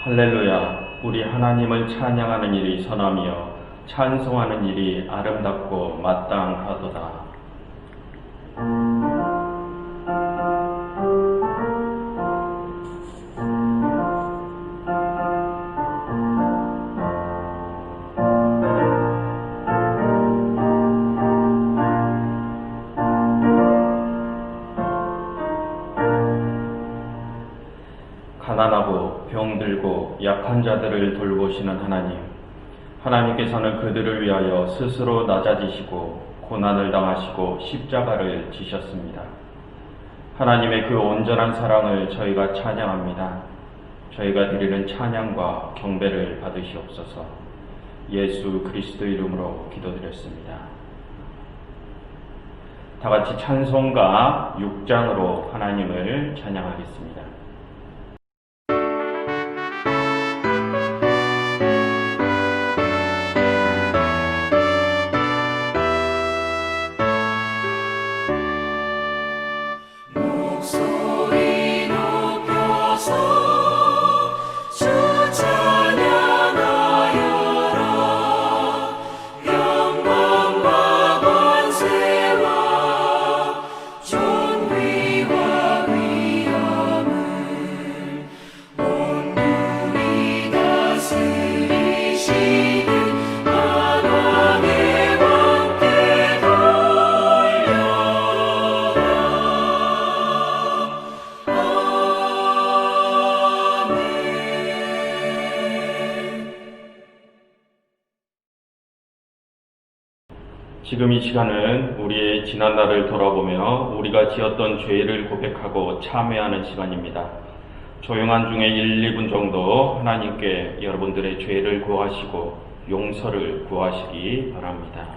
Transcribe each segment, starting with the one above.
할렐루야, 우리 하나님을 찬양하는 일이 선하며 찬송하는 일이 아름답고 마땅하도다. 가난하고 병들고 약한 자들을 돌보시는 하나님, 하나님께서는 그들을 위하여 스스로 낮아지시고 고난을 당하시고 십자가를 지셨습니다. 하나님의 그 온전한 사랑을 저희가 찬양합니다. 저희가 드리는 찬양과 경배를 받으시옵소서. 예수 그리스도 이름으로 기도드렸습니다. 다 같이 찬송가 6장으로 하나님을 찬양하겠습니다. 지금 이 시간은 우리의 지난날을 돌아보며 우리가 지었던 죄를 고백하고 참회하는 시간입니다. 조용한 중에 1, 2분 정도 하나님께 여러분들의 죄를 구하시고 용서를 구하시기 바랍니다.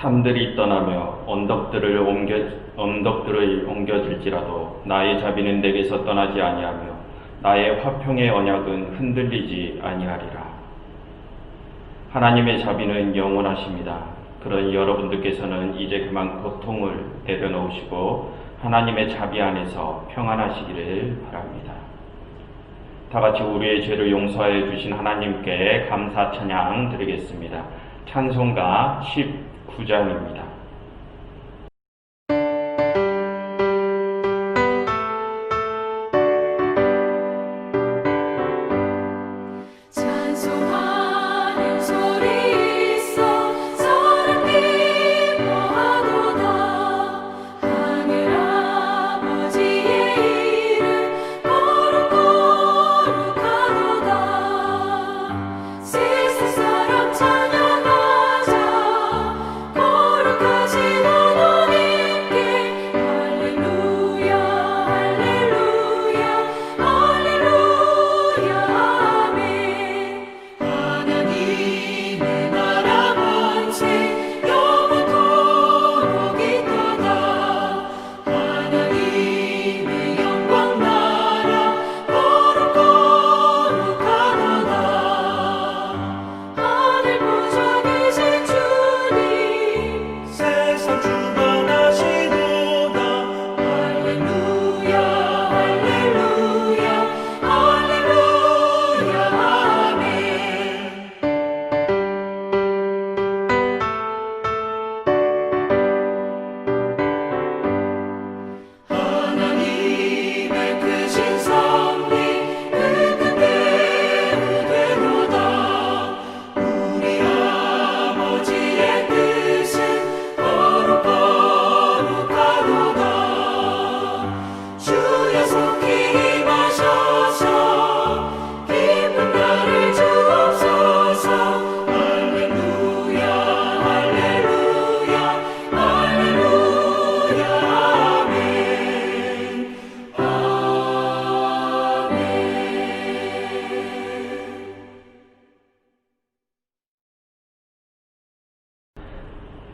산들이 떠나며 언덕들을 옮겨질지라도 나의 자비는 내게서 떠나지 아니하며 나의 화평의 언약은 흔들리지 아니하리라. 하나님의 자비는 영원하십니다. 그런 여러분들께서는 이제 그만 고통을 내려놓으시고 하나님의 자비 안에서 평안하시기를 바랍니다. 다 같이 우리의 죄를 용서해 주신 하나님께 감사 찬양 드리겠습니다. 찬송가 19장입니다. 찬양하자 거룩한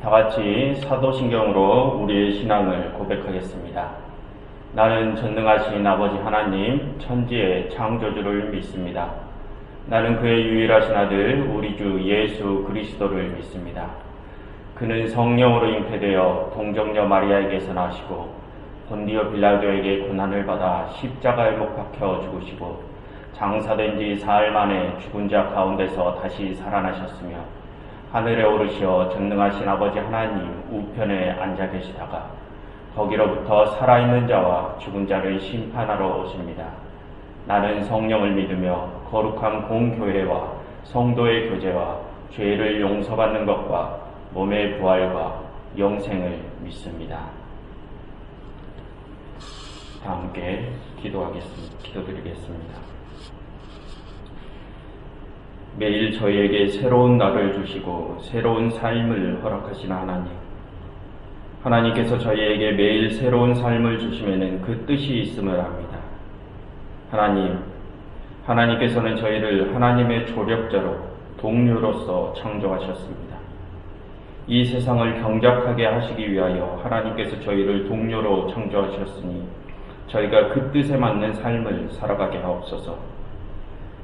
다 같이 사도신경으로 우리의 신앙을 고백하겠습니다. 나는 전능하신 아버지 하나님, 천지의 창조주를 믿습니다. 나는 그의 유일하신 아들, 우리 주 예수 그리스도를 믿습니다. 그는 성령으로 잉태되어 동정녀 마리아에게서 나시고 본디오 빌라도에게 고난을 받아 십자가에 못 박혀 죽으시고 장사된 지 사흘 만에 죽은 자 가운데서 다시 살아나셨으며 하늘에 오르시어 전능하신 아버지 하나님 우편에 앉아 계시다가 거기로부터 살아있는 자와 죽은 자를 심판하러 오십니다. 나는 성령을 믿으며 거룩한 공교회와 성도의 교제와 죄를 용서받는 것과 몸의 부활과 영생을 믿습니다. 다 함께 기도드리겠습니다. 매일 저희에게 새로운 날을 주시고 새로운 삶을 허락하신 하나님께서 저희에게 매일 새로운 삶을 주시면은 그 뜻이 있음을 압니다. 하나님께서는 저희를 하나님의 조력자로 동료로서 창조하셨습니다. 이 세상을 경작하게 하시기 위하여 하나님께서 저희를 동료로 창조하셨으니 저희가 그 뜻에 맞는 삶을 살아가게 하옵소서.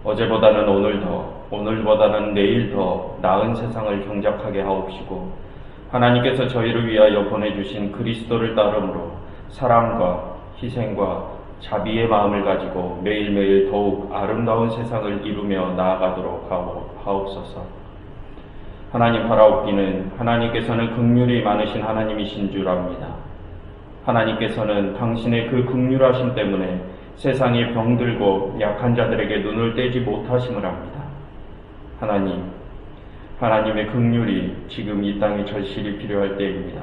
어제보다는 오늘 더, 오늘보다는 내일 더 나은 세상을 경작하게 하옵시고 하나님께서 저희를 위하여 보내주신 그리스도를 따름으로 사랑과 희생과 자비의 마음을 가지고 매일매일 더욱 아름다운 세상을 이루며 나아가도록 하옵소서. 하나님 바라옵기는 하나님께서는 긍휼이 많으신 하나님이신 줄 압니다. 하나님께서는 당신의 그 긍휼하심 때문에 세상에 병들고 약한 자들에게 눈을 떼지 못하심을 압니다. 하나님의 긍휼이 지금 이 땅에 절실히 필요할 때입니다.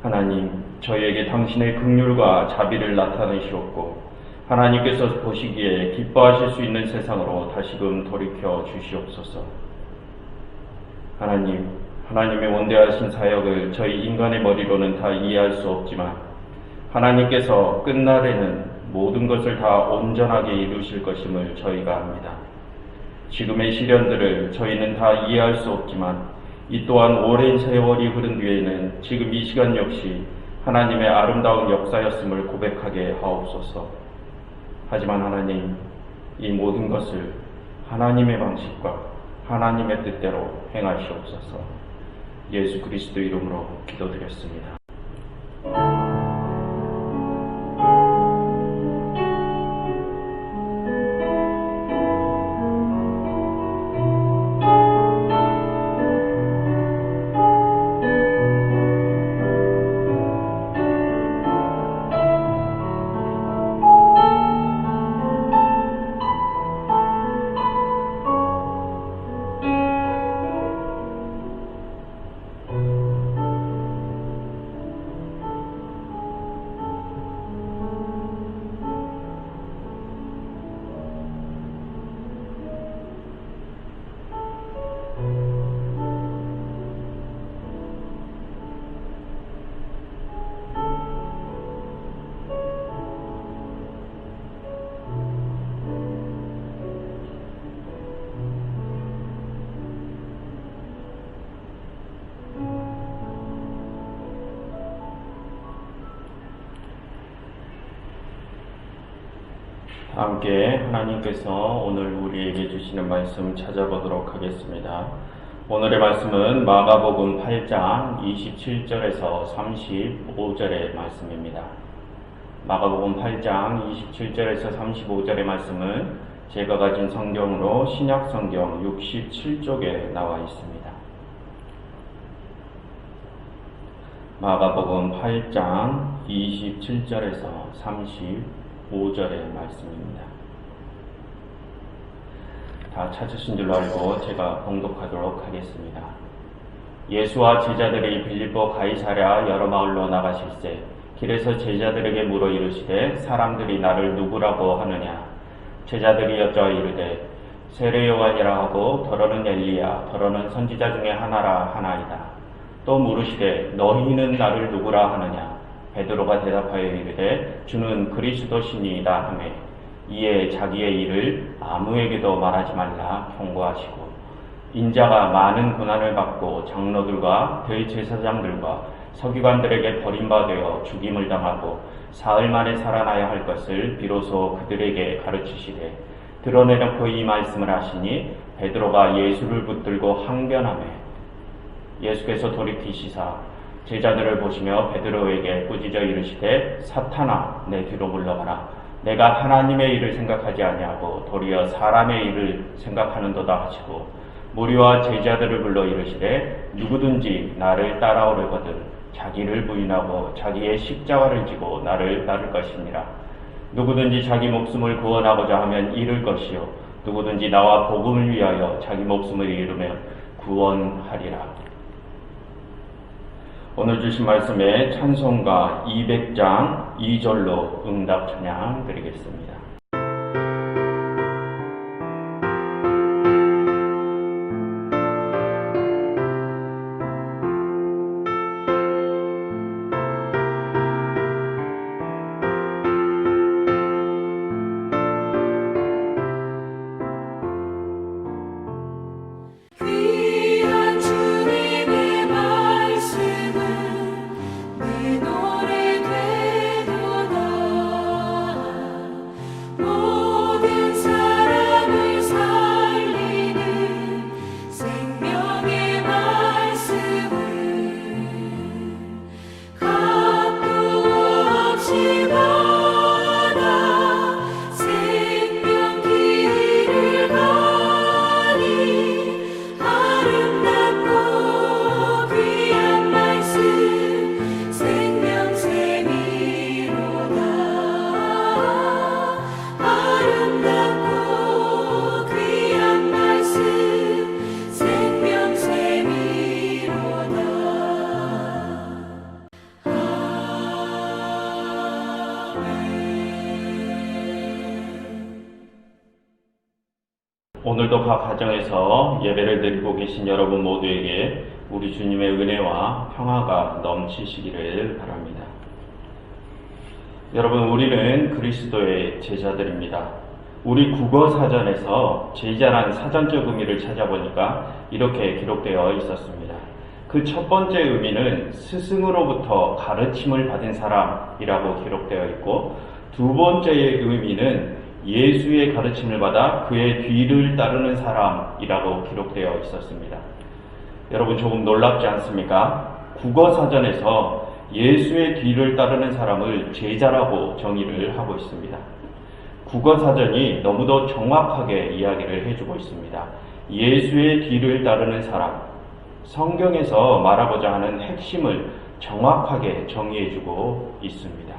하나님, 저희에게 당신의 긍휼과 자비를 나타내시옵고 하나님께서 보시기에 기뻐하실 수 있는 세상으로 다시금 돌이켜 주시옵소서. 하나님의 원대하신 사역을 저희 인간의 머리로는 다 이해할 수 없지만 하나님께서 끝날에는 모든 것을 다 온전하게 이루실 것임을 저희가 압니다. 지금의 시련들을 저희는 다 이해할 수 없지만 이 또한 오랜 세월이 흐른 뒤에는 지금 이 시간 역시 하나님의 아름다운 역사였음을 고백하게 하옵소서. 하지만 하나님, 이 모든 것을 하나님의 방식과 하나님의 뜻대로 행하시옵소서. 예수 그리스도 이름으로 기도드렸습니다. 함께 하나님께서 오늘 우리에게 주시는 말씀 찾아보도록 하겠습니다. 오늘의 말씀은 마가복음 8장 27절에서 35절의 말씀입니다. 마가복음 8장 27절에서 35절의 말씀은 제가 가진 성경으로 신약성경 67쪽에 나와 있습니다. 마가복음 8장 27절에서 35절의 말씀입니다. 다 찾으신 줄로 알고 제가 봉독하도록 하겠습니다. 예수와 제자들이 빌립보 가이사랴 여러 마을로 나가실새 길에서 제자들에게 물어 이르시되 사람들이 나를 누구라고 하느냐. 제자들이 여쭈어 이르되 세례 요한이라 하고 더러는 엘리야 더러는 선지자 중에 하나라 하나이다. 또 물으시되 너희는 나를 누구라 하느냐. 베드로가 대답하여 이르되 주는 그리스도시니이다 하매 이에 자기의 일을 아무에게도 말하지 말라 경고하시고 인자가 많은 고난을 받고 장로들과 대제사장들과 서기관들에게 버림받아 죽임을 당하고 사흘 만에 살아나야 할 것을 비로소 그들에게 가르치시되 드러내놓고 이 말씀을 하시니 베드로가 예수를 붙들고 항변하매 예수께서 돌이키시사 제자들을 보시며 베드로에게 꾸짖어 이르시되 사탄아 내 뒤로 물러가라. 내가 하나님의 일을 생각하지 아니하고 도리어 사람의 일을 생각하는도다 하시고 무리와 제자들을 불러 이르시되 누구든지 나를 따라오려거든 자기를 부인하고 자기의 십자가를 지고 나를 따를 것이니라. 누구든지 자기 목숨을 구원하고자 하면 잃을 것이요 누구든지 나와 복음을 위하여 자기 목숨을 잃으면 구원하리라. 오늘 주신 말씀에 찬송가 200장 2절로 응답 찬양 드리겠습니다. 오늘도 각 가정에서 예배를 드리고 계신 여러분 모두에게 우리 주님의 은혜와 평화가 넘치시기를 바랍니다. 여러분, 우리는 그리스도의 제자들입니다. 우리 국어사전에서 제자란 사전적 의미를 찾아보니까 이렇게 기록되어 있었습니다. 그 첫 번째 의미는 스승으로부터 가르침을 받은 사람이라고 기록되어 있고, 두 번째의 의미는 예수의 가르침을 받아 그의 뒤를 따르는 사람이라고 기록되어 있었습니다. 여러분, 조금 놀랍지 않습니까? 국어사전에서 예수의 뒤를 따르는 사람을 제자라고 정의를 하고 있습니다. 국어사전이 너무도 정확하게 이야기를 해주고 있습니다. 예수의 뒤를 따르는 사람, 성경에서 말하고자 하는 핵심을 정확하게 정의해주고 있습니다.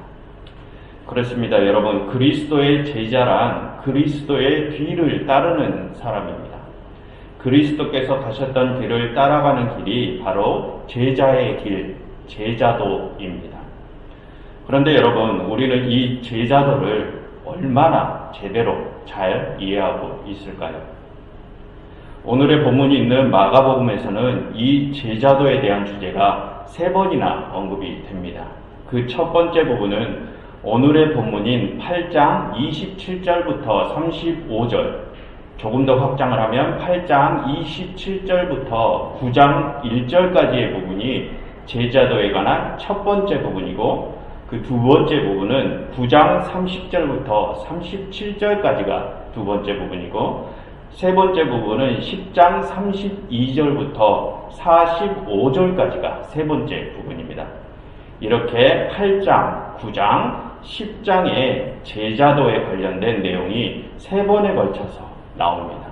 그렇습니다. 여러분, 그리스도의 제자란 그리스도의 뒤를 따르는 사람입니다. 그리스도께서 가셨던 길을 따라가는 길이 바로 제자의 길, 제자도입니다. 그런데 여러분, 우리는 이 제자도를 얼마나 제대로 잘 이해하고 있을까요? 오늘의 본문이 있는 마가복음에서는 이 제자도에 대한 주제가 3번이나 언급이 됩니다. 그 첫 번째 부분은 오늘의 본문인 8장 27절부터 35절, 조금 더 확장을 하면 8장 27절부터 9장 1절까지의 부분이 제자도에 관한 첫 번째 부분이고, 그 두 번째 부분은 9장 30절부터 37절까지가 두 번째 부분이고, 세 번째 부분은 10장 32절부터 45절까지가 세 번째 부분입니다. 이렇게 8장, 9장, 10장의 제자도에 관련된 내용이 3번에 걸쳐서 나옵니다.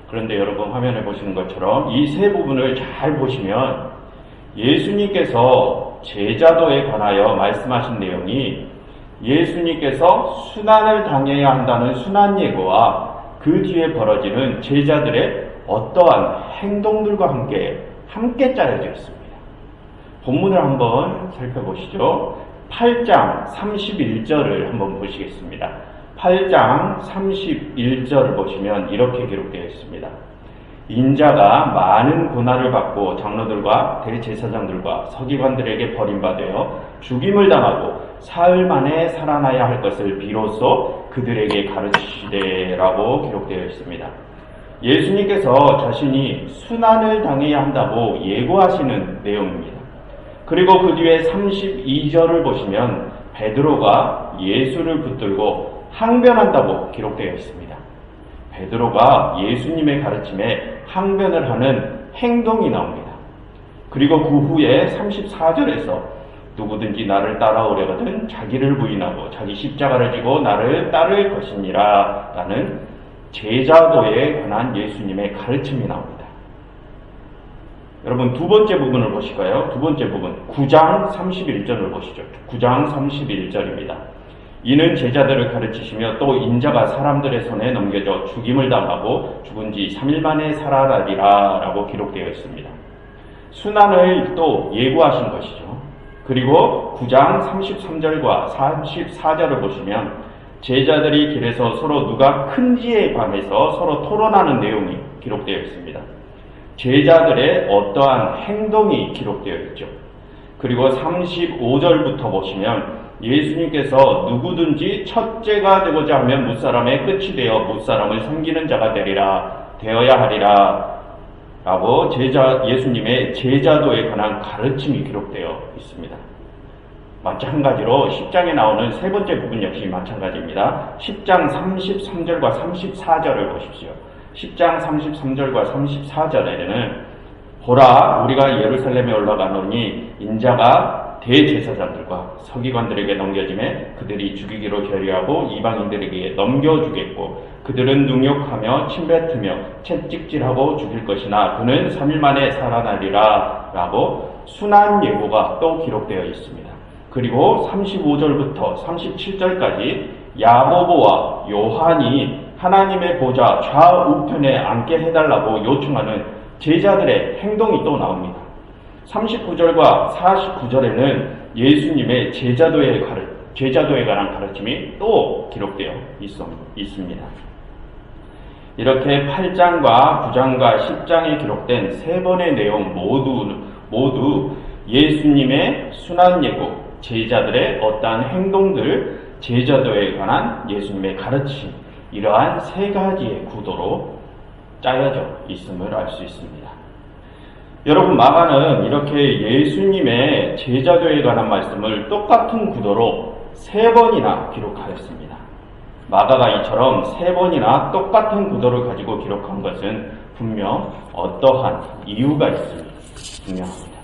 그런데 여러분, 화면에 보시는 것처럼 이 세 부분을 잘 보시면 예수님께서 제자도에 관하여 말씀하신 내용이 예수님께서 순환을 당해야 한다는 순환 예고와 그 뒤에 벌어지는 제자들의 어떠한 행동들과 함께 짜여져 있습니다. 본문을 한번 살펴보시죠. 8장 31절을 한번 보시겠습니다. 8장 31절을 보시면 이렇게 기록되어 있습니다. 인자가 많은 고난을 받고 장로들과 대제사장들과 서기관들에게 버림받아 죽임을 당하고 사흘 만에 살아나야 할 것을 비로소 그들에게 가르치시되라고 기록되어 있습니다. 예수님께서 자신이 순환을 당해야 한다고 예고하시는 내용입니다. 그리고 그 뒤에 32절을 보시면 베드로가 예수를 붙들고 항변한다고 기록되어 있습니다. 베드로가 예수님의 가르침에 항변을 하는 행동이 나옵니다. 그리고 그 후에 34절에서 누구든지 나를 따라오려거든 자기를 부인하고 자기 십자가를 지고 나를 따를 것이니라 라는 제자도에 관한 예수님의 가르침이 나옵니다. 여러분 두 번째 부분을 보실까요? 두 번째 부분 9장 31절을 보시죠. 9장 31절입니다. 이는 제자들을 가르치시며 또 인자가 사람들의 손에 넘겨져 죽임을 당하고 죽은 지 3일 만에 살아나리라 라고 기록되어 있습니다. 순환을 또 예고하신 것이죠. 그리고 9장 33절과 34절을 보시면 제자들이 길에서 서로 누가 큰지에 관해서 서로 토론하는 내용이 기록되어 있습니다. 제자들의 어떠한 행동이 기록되어 있죠. 그리고 35절부터 보시면 예수님께서 누구든지 첫째가 되고자 하면 무사람의 끝이 되어 무사람을 섬기는 자가 되어야 하리라 라고 예수님의 제자도에 관한 가르침이 기록되어 있습니다. 마찬가지로 10장에 나오는 세 번째 부분 역시 마찬가지입니다. 10장 33절과 34절을 보십시오. 10장 33절과 34절에는 보라 우리가 예루살렘에 올라가노니 인자가 대제사장들과 서기관들에게 넘겨지매 그들이 죽이기로 결의하고 이방인들에게 넘겨주겠고 그들은 능욕하며 침뱉으며 채찍질하고 죽일 것이나 그는 3일 만에 살아나리라 라고 순환 예고가 또 기록되어 있습니다. 그리고 35절부터 37절까지 야고보와 요한이 하나님의 보좌 좌우편에 앉게 해달라고 요청하는 제자들의 행동이 또 나옵니다. 39절과 49절에는 예수님의 제자도에 관한 가르침이 또 기록되어 있습니다. 이렇게 8장과 9장과 10장에 기록된 세 번의 내용 모두 예수님의 순환 예고, 제자들의 어떠한 행동들, 제자도에 관한 예수님의 가르침, 이러한 세 가지의 구도로 짜여져 있음을 알 수 있습니다. 여러분 마가는 이렇게 예수님의 제자도에 관한 말씀을 똑같은 구도로 세 번이나 기록하였습니다. 마가가 이처럼 세 번이나 똑같은 구도를 가지고 기록한 것은 분명 어떠한 이유가 있음이 분명합니다.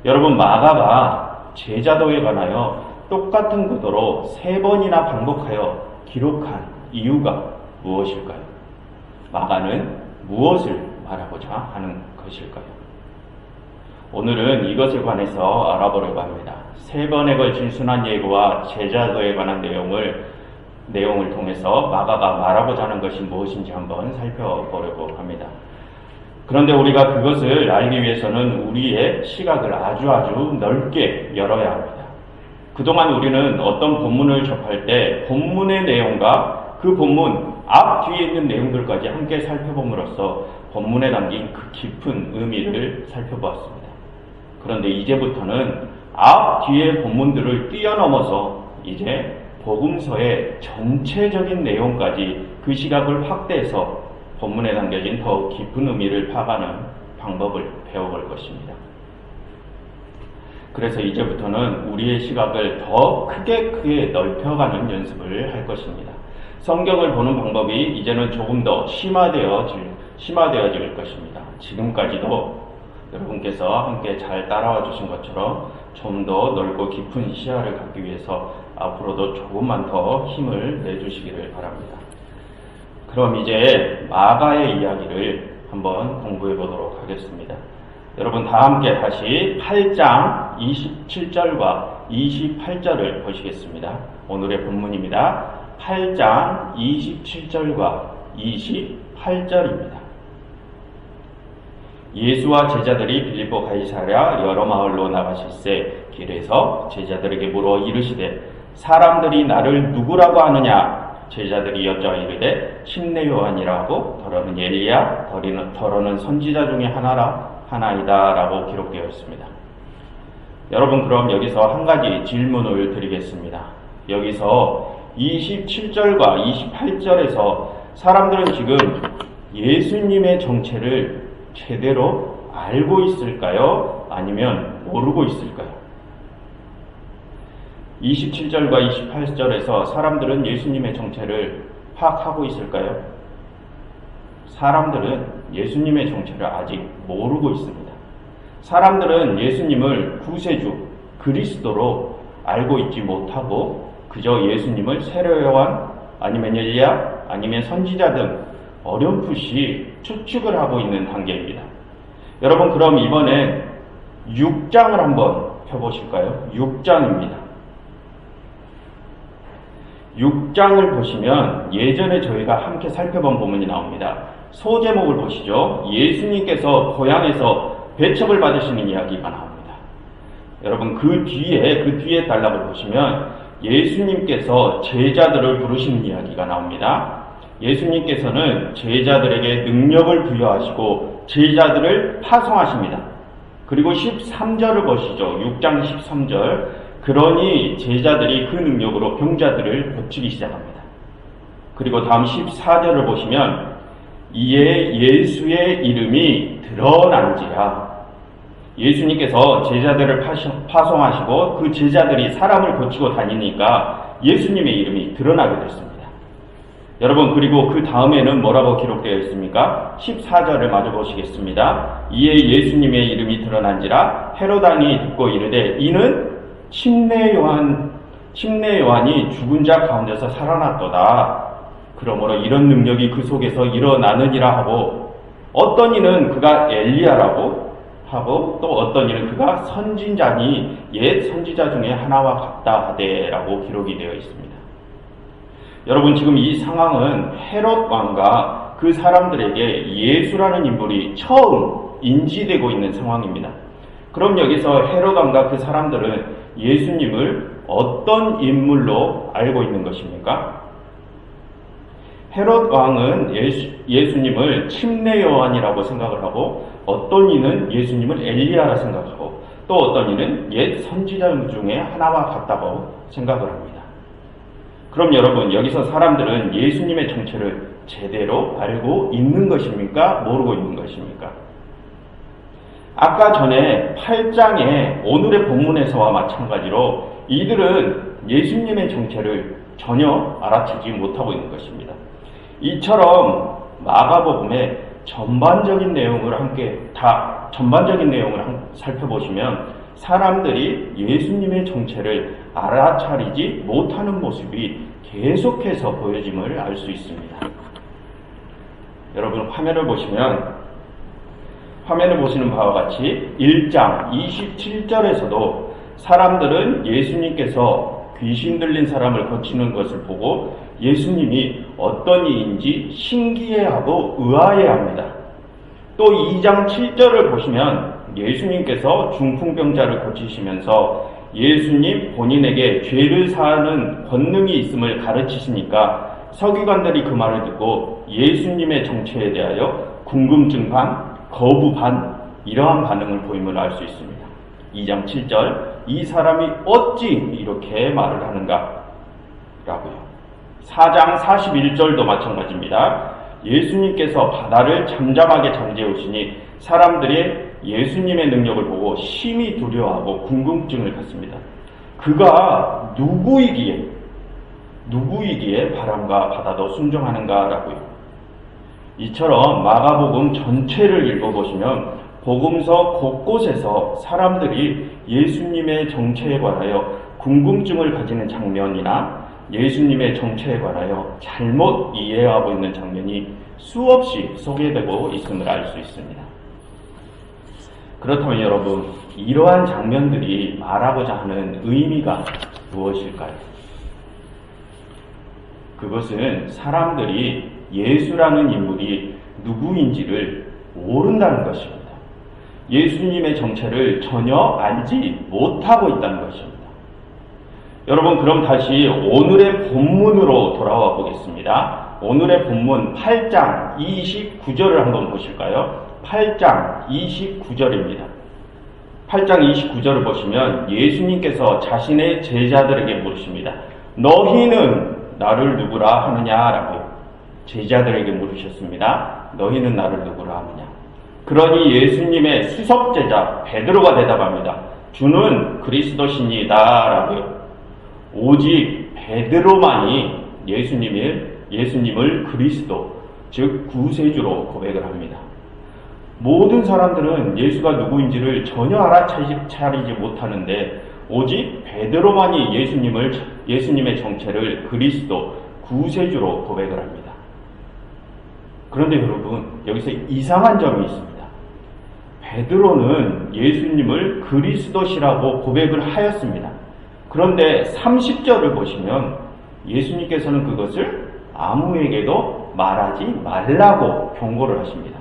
여러분 마가가 제자도에 관하여 똑같은 구도로 세 번이나 반복하여 기록한 이유가 무엇일까요? 마가는 무엇을 말하고자 하는 것일까요? 오늘은 이것에 관해서 알아보려고 합니다. 세 번에 걸친 순환 예고와 제자도에 관한 내용을 통해서 마가가 말하고자 하는 것이 무엇인지 한번 살펴보려고 합니다. 그런데 우리가 그것을 알기 위해서는 우리의 시각을 아주 넓게 열어야 합니다. 그동안 우리는 어떤 본문을 접할 때 본문의 내용과 그 본문 앞 뒤에 있는 내용들까지 함께 살펴봄으로써 본문에 담긴 그 깊은 의미를 살펴보았습니다. 그런데 이제부터는 앞 뒤의 본문들을 뛰어넘어서 이제 복음서의 전체적인 내용까지 그 시각을 확대해서 본문에 담겨진 더욱 깊은 의미를 파가는 방법을 배워볼 것입니다. 그래서 이제부터는 우리의 시각을 더 크게 넓혀가는 연습을 할 것입니다. 성경을 보는 방법이 이제는 조금 더 심화되어질 것입니다. 지금까지도 여러분께서 함께 잘 따라와 주신 것처럼 좀 더 넓고 깊은 시야를 갖기 위해서 앞으로도 조금만 더 힘을 내주시기를 바랍니다. 그럼 이제 마가의 이야기를 한번 공부해 보도록 하겠습니다. 여러분 다 함께 다시 8장 27절과 28절을 보시겠습니다. 오늘의 본문입니다. 8장 27절과 28절입니다. 예수와 제자들이 빌립보 가이사랴 여러 마을로 나가실새 길에서 제자들에게 물어 이르시되 사람들이 나를 누구라고 하느냐? 제자들이 여쭈어 이르되 침례 요한이라고 더러는 엘리야 더러는 선지자 중에 하나이다 라고 기록되어 있습니다. 여러분 그럼 여기서 한 가지 질문을 드리겠습니다. 여기서 27절과 28절에서 사람들은 지금 예수님의 정체를 제대로 알고 있을까요? 아니면 모르고 있을까요? 27절과 28절에서 사람들은 예수님의 정체를 파악하고 있을까요? 사람들은 예수님의 정체를 아직 모르고 있습니다. 사람들은 예수님을 구세주, 그리스도로 알고 있지 못하고 그저 예수님을 세례 요한, 아니면 엘리야, 아니면 선지자 등 어렴풋이 추측을 하고 있는 단계입니다. 여러분, 그럼 이번에 6장을 한번 펴보실까요? 6장입니다. 6장을 보시면 예전에 저희가 함께 살펴본 부분이 나옵니다. 소제목을 보시죠. 예수님께서 고향에서 배척을 받으시는 이야기가 나옵니다. 여러분, 그 뒤에 단락을 보시면 예수님께서 제자들을 부르시는 이야기가 나옵니다. 예수님께서는 제자들에게 능력을 부여하시고 제자들을 파송하십니다. 그리고 13절을 보시죠. 6장 13절. 그러니 제자들이 그 능력으로 병자들을 고치기 시작합니다. 그리고 다음 14절을 보시면 이에 예수의 이름이 드러난지라. 예수님께서 제자들을 파송하시고 그 제자들이 사람을 고치고 다니니까 예수님의 이름이 드러나게 됐습니다. 여러분, 그리고 그 다음에는 뭐라고 기록되어 있습니까? 14절을 마저 보시겠습니다. 이에 예수님의 이름이 드러난지라 헤롯 왕이 듣고 이르되 이는 침례 요한이 죽은 자 가운데서 살아났도다. 그러므로 이런 능력이 그 속에서 일어나느니라 하고, 어떤 이는 그가 엘리야라고 하고, 또 어떤 이는 그가 선지자니 옛 선지자 중에 하나와 같다 하되라고 기록이 되어 있습니다. 여러분, 지금 이 상황은 헤롯 왕과 그 사람들에게 예수라는 인물이 처음 인지되고 있는 상황입니다. 그럼 여기서 헤롯 왕과 그 사람들은 예수님을 어떤 인물로 알고 있는 것입니까? 헤롯 왕은 예수님을 침례 요한이라고 생각을 하고, 어떤 이는 예수님을 엘리야라 생각하고, 또 어떤 이는 옛 선지자 중에 하나와 같다고 생각을 합니다. 그럼 여러분, 여기서 사람들은 예수님의 정체를 제대로 알고 있는 것입니까? 모르고 있는 것입니까? 아까 전에 8장의 오늘의 본문에서와 마찬가지로 이들은 예수님의 정체를 전혀 알아채지 못하고 있는 것입니다. 이처럼 마가복음의 전반적인 내용을 살펴보시면 사람들이 예수님의 정체를 알아차리지 못하는 모습이 계속해서 보여짐을 알 수 있습니다. 여러분, 화면을 보시는 바와 같이 1장 27절에서도 사람들은 예수님께서 귀신 들린 사람을 고치는 것을 보고 예수님이 어떤 이인지 신기해하고 의아해합니다. 또 2장 7절을 보시면 예수님께서 중풍병자를 고치시면서 예수님 본인에게 죄를 사하는 권능이 있음을 가르치시니까 서기관들이 그 말을 듣고 예수님의 정체에 대하여 궁금증 반, 거부 반, 이러한 반응을 보임을 알 수 있습니다. 2장 7절, 이 사람이 어찌 이렇게 말을 하는가? 라고요. 4장 41절도 마찬가지입니다. 예수님께서 바다를 잠잠하게 잠재우시니 사람들이 예수님의 능력을 보고 심히 두려워하고 궁금증을 갖습니다. 그가 누구이기에 바람과 바다도 순종하는가라고요. 이처럼 마가복음 전체를 읽어보시면 복음서 곳곳에서 사람들이 예수님의 정체에 관하여 궁금증을 가지는 장면이나 예수님의 정체에 관하여 잘못 이해하고 있는 장면이 수없이 소개되고 있음을 알 수 있습니다. 그렇다면 여러분, 이러한 장면들이 말하고자 하는 의미가 무엇일까요? 그것은 사람들이 예수라는 인물이 누구인지를 모른다는 것입니다. 예수님의 정체를 전혀 알지 못하고 있다는 것입니다. 여러분, 그럼 다시 오늘의 본문으로 돌아와 보겠습니다. 오늘의 본문 8장 29절을 한번 보실까요? 8장 29절입니다. 8장 29절을 보시면 예수님께서 자신의 제자들에게 물으십니다. 너희는 나를 누구라 하느냐라고 제자들에게 물으셨습니다. 너희는 나를 누구라 하느냐. 그러니 예수님의 수석제자 베드로가 대답합니다. 주는 그리스도시니이다 라고요. 오직 베드로만이 예수님을 그리스도, 즉 구세주로 고백을 합니다. 모든 사람들은 예수가 누구인지를 전혀 알아차리지 못하는데 오직 베드로만이 예수님의 정체를 그리스도, 구세주로 고백을 합니다. 그런데 여러분, 여기서 이상한 점이 있습니다. 베드로는 예수님을 그리스도시라고 고백을 하였습니다. 그런데 30절을 보시면 예수님께서는 그것을 아무에게도 말하지 말라고 경고를 하십니다.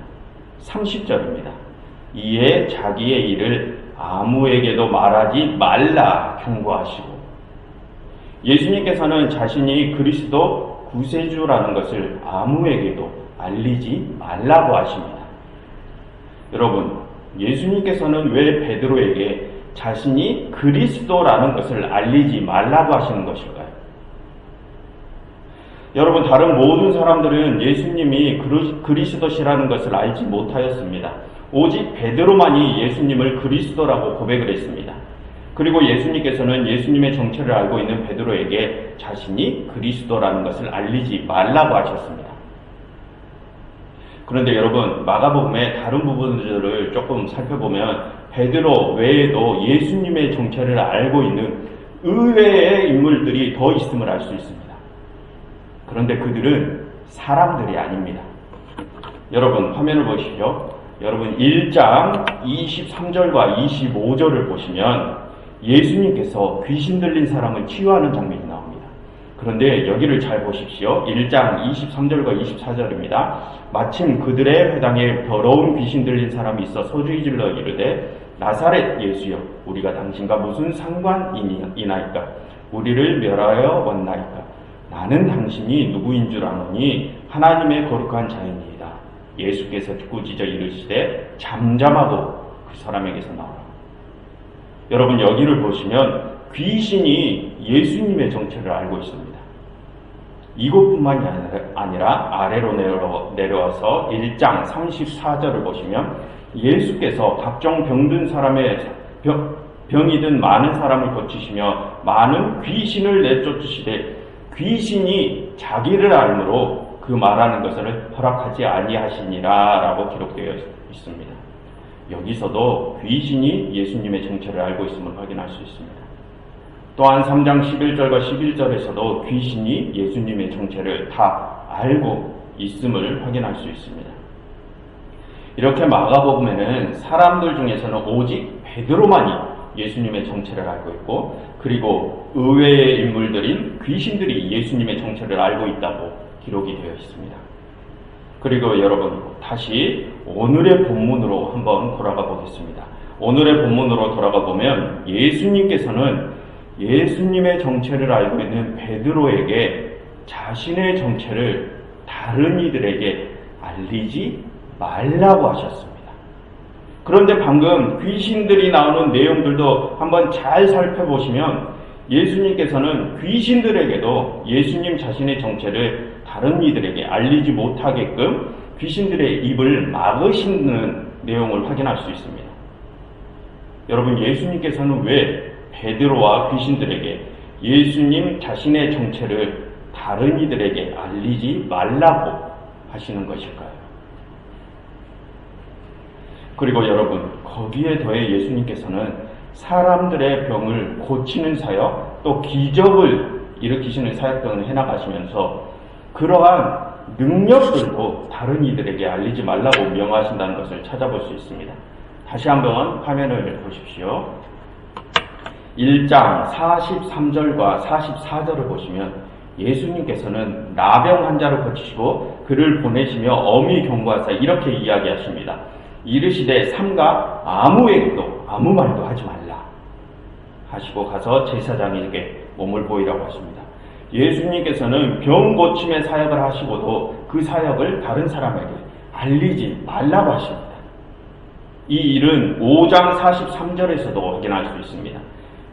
30절입니다. 이에 자기의 일을 아무에게도 말하지 말라 경고하시고, 예수님께서는 자신이 그리스도 구세주라는 것을 아무에게도 알리지 말라고 하십니다. 여러분, 예수님께서는 왜 베드로에게 자신이 그리스도라는 것을 알리지 말라고 하시는 것일까요? 여러분, 다른 모든 사람들은 예수님이 그리스도시라는 것을 알지 못하였습니다. 오직 베드로만이 예수님을 그리스도라고 고백을 했습니다. 그리고 예수님께서는 예수님의 정체를 알고 있는 베드로에게 자신이 그리스도라는 것을 알리지 말라고 하셨습니다. 그런데 여러분, 마가복음의 다른 부분들을 조금 살펴보면 베드로 외에도 예수님의 정체를 알고 있는 의외의 인물들이 더 있음을 알 수 있습니다. 그런데 그들은 사람들이 아닙니다. 여러분, 화면을 보시죠. 여러분, 1장 23절과 25절을 보시면 예수님께서 귀신 들린 사람을 치유하는 장면이 나옵니다. 그런데 여기를 잘 보십시오. 1장 23절과 24절입니다. 마침 그들의 회당에 더러운 귀신 들린 사람이 있어 소리질러 이르되 나사렛 예수여, 우리가 당신과 무슨 상관이나이까? 우리를 멸하여 왔나이까? 나는 당신이 누구인 줄 아노니 하나님의 거룩한 자이니이다. 예수께서 꾸짖어 이르시되 잠잠하고 그 사람에게서 나오라. 여러분, 여기를 보시면 귀신이 예수님의 정체를 알고 있습니다. 이것뿐만이 아니라 아래로 내려와서 1장 34절을 보시면 예수께서 각종 병든 사람의 병이 든 많은 사람을 고치시며 많은 귀신을 내쫓으시되 귀신이 자기를 알므로 그 말하는 것을 허락하지 아니하시니라 라고 기록되어 있습니다. 여기서도 귀신이 예수님의 정체를 알고 있음을 확인할 수 있습니다. 또한 3장 11절과 11절에서도 귀신이 예수님의 정체를 다 알고 있음을 확인할 수 있습니다. 이렇게 마가복음에는 사람들 중에서는 오직 베드로만이 예수님의 정체를 알고 있고, 그리고 의외의 인물들인 귀신들이 예수님의 정체를 알고 있다고 기록이 되어 있습니다. 그리고 여러분, 다시 오늘의 본문으로 한번 돌아가 보겠습니다. 오늘의 본문으로 돌아가 보면 예수님께서는 예수님의 정체를 알고 있는 베드로에게 자신의 정체를 다른 이들에게 알리지 말라고 하셨습니다. 그런데 방금 귀신들이 나오는 내용들도 한번 잘 살펴보시면 예수님께서는 귀신들에게도 예수님 자신의 정체를 다른 이들에게 알리지 못하게끔 귀신들의 입을 막으시는 내용을 확인할 수 있습니다. 여러분, 예수님께서는 왜 베드로와 귀신들에게 예수님 자신의 정체를 다른 이들에게 알리지 말라고 하시는 것일까요? 그리고 여러분, 거기에 더해 예수님께서는 사람들의 병을 고치는 사역, 또 기적을 일으키시는 사역 등을 해나가시면서 그러한 능력들도 다른 이들에게 알리지 말라고 명하신다는 것을 찾아볼 수 있습니다. 다시 한번 화면을 보십시오. 1장 43절과 44절을 보시면 예수님께서는 나병 환자를 고치시고 그를 보내시며 엄히 경고하사 이렇게 이야기하십니다. 이르시되 삼가 아무에게도 아무 말도 하지 말라 하시고 가서 제사장에게 몸을 보이라고 하십니다. 예수님께서는 병 고침의 사역을 하시고도 그 사역을 다른 사람에게 알리지 말라고 하십니다. 이 일은 5장 43절에서도 확인할 수 있습니다.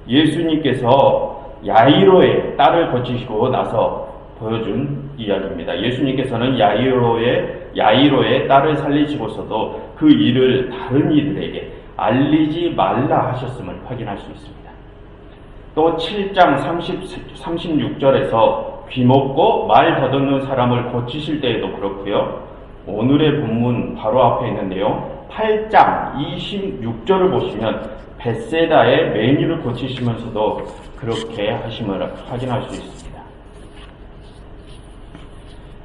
예수님께서 야이로의 딸을 고치시고 나서 보여준 이야기입니다. 예수님께서는 야이로의 야이로의 딸을 살리시고서도 그 일을 다른 이들에게 알리지 말라 하셨음을 확인할 수 있습니다. 또 7장 36절에서 귀먹고 말 더듬는 사람을 고치실 때에도 그렇고요. 오늘의 본문 바로 앞에 있는 내용 8장 26절을 보시면 벳세다의 매니를 고치시면서도 그렇게 하심을 확인할 수 있습니다.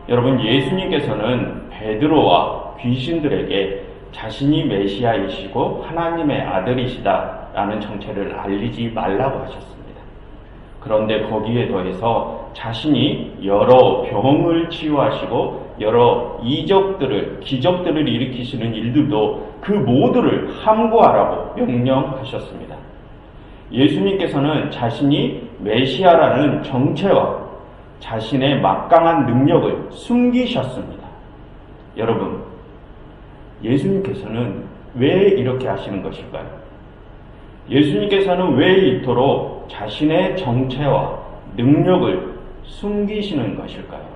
여러분, 예수님께서는 베드로와 귀신들에게 자신이 메시아이시고 하나님의 아들이시다라는 정체를 알리지 말라고 하셨습니다. 그런데 거기에 더해서 자신이 여러 병을 치유하시고 여러 기적들을 일으키시는 일들도 그 모두를 함구하라고 명령하셨습니다. 예수님께서는 자신이 메시아라는 정체와 자신의 막강한 능력을 숨기셨습니다. 여러분, 예수님께서는 왜 이렇게 하시는 것일까요? 예수님께서는 왜 이토록 자신의 정체와 능력을 숨기시는 것일까요?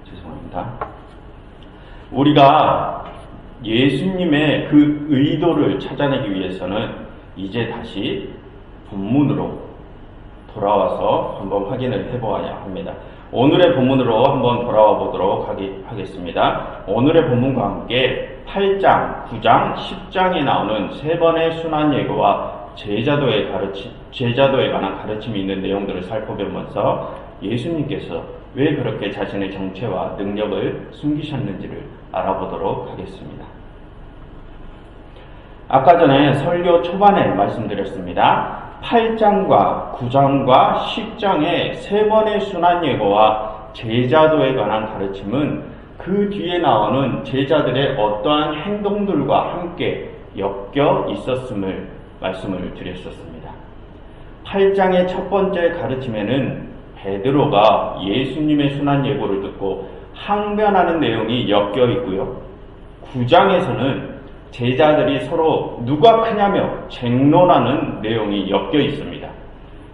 죄송합니다. 우리가 예수님의 그 의도를 찾아내기 위해서는 이제 다시 본문으로 돌아와서 한번 확인을 해보아야 합니다. 오늘의 본문으로 한번 돌아와 보도록 하겠습니다. 오늘의 본문과 함께 8장, 9장, 10장에 나오는 세 번의 순환 예고와 제자도에 관한 가르침이 있는 내용들을 살펴보면서 예수님께서 왜 그렇게 자신의 정체와 능력을 숨기셨는지를 알아보도록 하겠습니다. 아까 전에 설교 초반에 말씀드렸습니다. 8장과 9장과 10장의 세 번의 순환 예고와 제자도에 관한 가르침은 그 뒤에 나오는 제자들의 어떠한 행동들과 함께 엮여 있었음을 말씀을 드렸었습니다. 8장의 첫 번째 가르침에는 베드로가 예수님의 순환 예고를 듣고 항변하는 내용이 엮여 있고요. 9장에서는 제자들이 서로 누가 크냐며 쟁론하는 내용이 엮여 있습니다.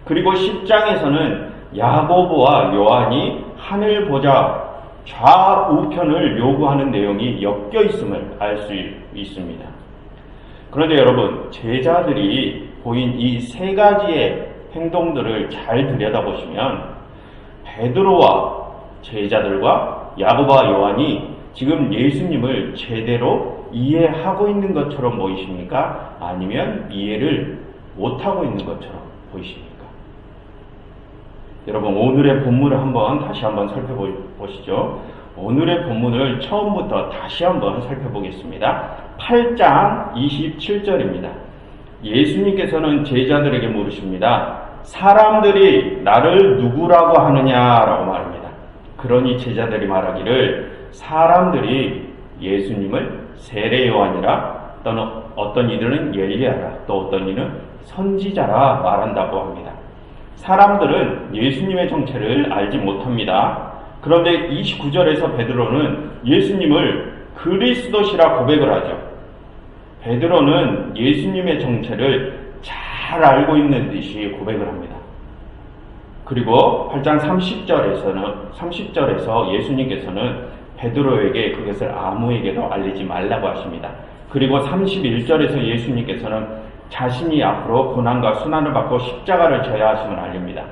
그리고 10장에서는 야고보와 요한이 하늘 보자 좌우편을 요구하는 내용이 엮여 있음을 알 수 있습니다. 그런데 여러분, 제자들이 보인 이 세 가지의 행동들을 잘 들여다보시면 베드로와 제자들과 야고보와 요한이 지금 예수님을 제대로 이해하고 있는 것처럼 보이십니까? 아니면 이해를 못하고 있는 것처럼 보이십니까? 여러분, 오늘의 본문을 다시 한번 살펴보시죠. 오늘의 본문을 처음부터 다시 한번 살펴보겠습니다. 8장 27절입니다. 예수님께서는 제자들에게 물으십니다. 사람들이 나를 누구라고 하느냐라고 말합니다. 그러니 제자들이 말하기를 사람들이 예수님을 세례 요한이라, 또는 어떤 이들은 엘리야라, 또 어떤 이는 선지자라 말한다고 합니다. 사람들은 예수님의 정체를 알지 못합니다. 그런데 29절에서 베드로는 예수님을 그리스도시라 고백을 하죠. 베드로는 예수님의 정체를 잘 알고 있는 듯이 고백을 합니다. 그리고 8장 30절에서 예수님께서는 베드로에게 그것을 아무에게도 알리지 말라고 하십니다. 그리고 31절에서 예수님께서는 자신이 앞으로 고난과 순환을 받고 십자가를 져야 하심을 알립니다.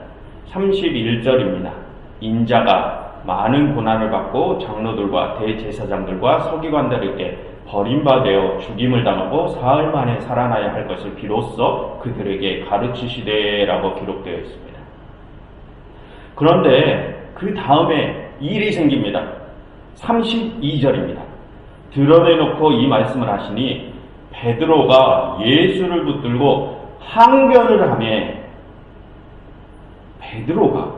31절입니다. 인자가 많은 고난을 받고 장로들과 대제사장들과 서기관들에게 버림받아 죽임을 당하고 사흘 만에 살아나야 할 것을 비로소 그들에게 가르치시되라고 기록되어 있습니다. 그런데 그 다음에 일이 생깁니다. 32절입니다. 드러내놓고 이 말씀을 하시니 베드로가 예수를 붙들고 항변을 하며, 베드로가